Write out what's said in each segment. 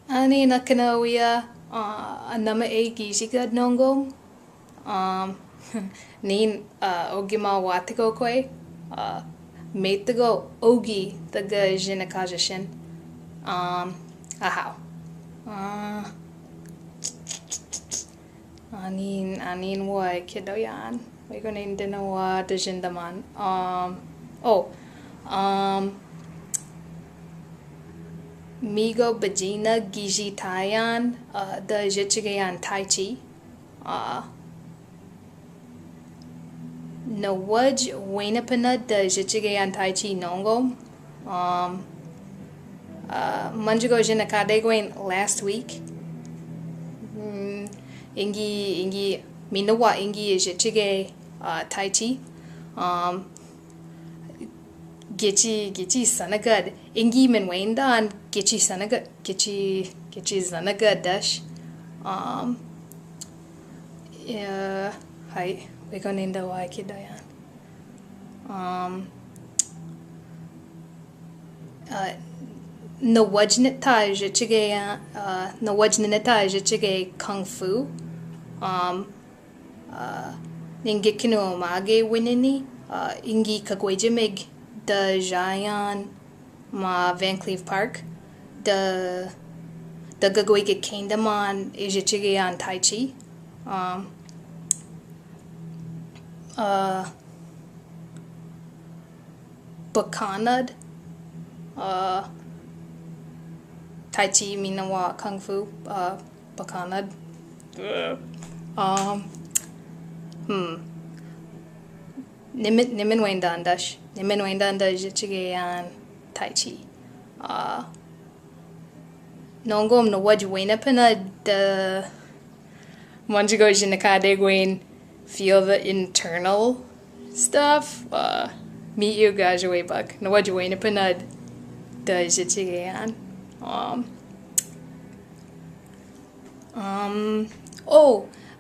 Ani nakanawia nama e Giishpin nongom. Nin ogima watigo kwe. Metago ogi daga jinakajashin. Ahaw. Anin wa ekidoyaan. We're going to know Indazhindaan. Migo bajina Giishpin the ezhichigeyaan tai chi. No waj wainapana the ezhichigeyaan tai chi nongo. Manjigo jinakadegwain last week. Ingi minawa ingi ezhichige tai chi. Gichi sanagad Inga-minwendami'igon gichi sanagad gichi sanagad dash hi we're going to Indaa-ozhibii'aan no wajnita ezhichige kung fu ningikino mage winini ingi kagwejimig Daga ma Van Cleve Park the gagwege enendamaan ezhichigeyaan tai chi bakanad tai chi minawa kung fu bakanad Inga-minwendami'igon dash Inga-minwendami'igon ezhichigeyaan tai chi nongom no waj wainapana the manjigo jinakadegwain feel the internal stuff meet you graduate buck no waj wainapana the ezhichigeyaan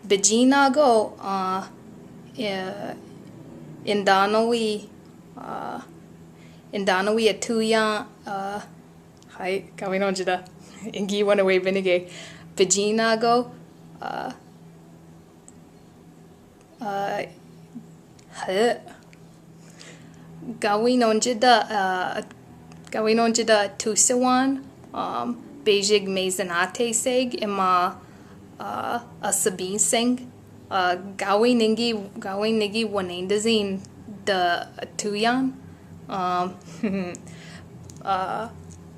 bejinago Indanawi atooyan hi gawin on jida ingi one away benige Bezhig gawin on jida tusawan Bezhig mezinaateseg imaa asabiinsing gawin nigi wanendazin the atooyan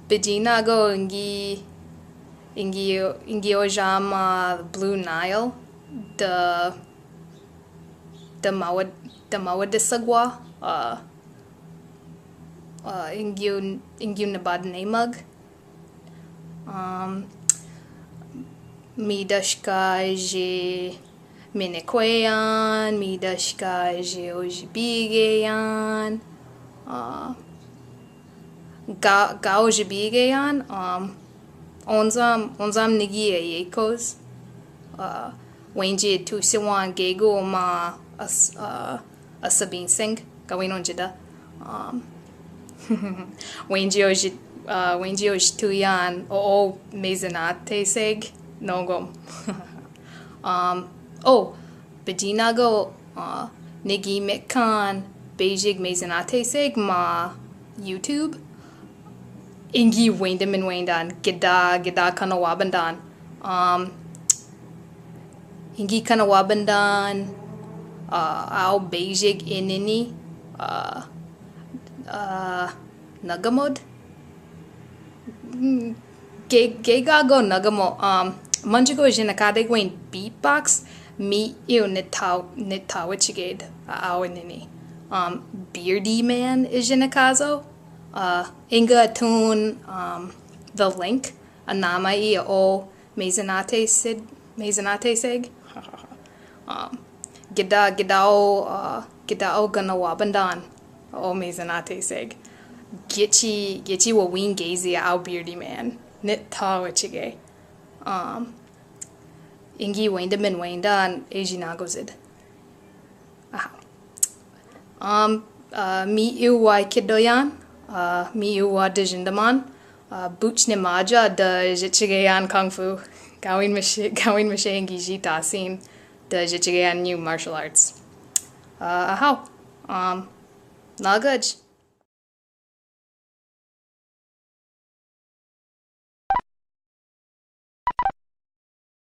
Bejinago Inga-ozhibii'aan Blue Nile the mawadisagwa Inga-minwendami'igon ezhichigeyaan ezhichigeyaan ozhichigeyaan onzam nigi ayekos wenji tusawan gego ma asabiinsing gawin on jida wenji ozhituyan o mezinaateseg nongom bejinago nigi mitkan Bezhig mezinaateseg ma YouTube ingi wiindamawishin gida kanawabandan ingi kanawabandan ao Bezhig inini nagamod gegago nagamo manjigo jinakadegwain beatbox mi eu nitawachiged ao inini beardy man is jinakazo Inga tun the link anamai o mezinaateseg gidao ganawabandan o mezinaateseg gichi wa ween gazy ao beardy man nit tawachige Inga-minwendami'igon ejinagozid mi wa ekidoyaan mi wa Indazhindaan Buchnimaja de ezhichigeyaan kung fu. Gawin mashe ang gijitasin de ezhichigeyaan new martial arts. Ahaw. Not good.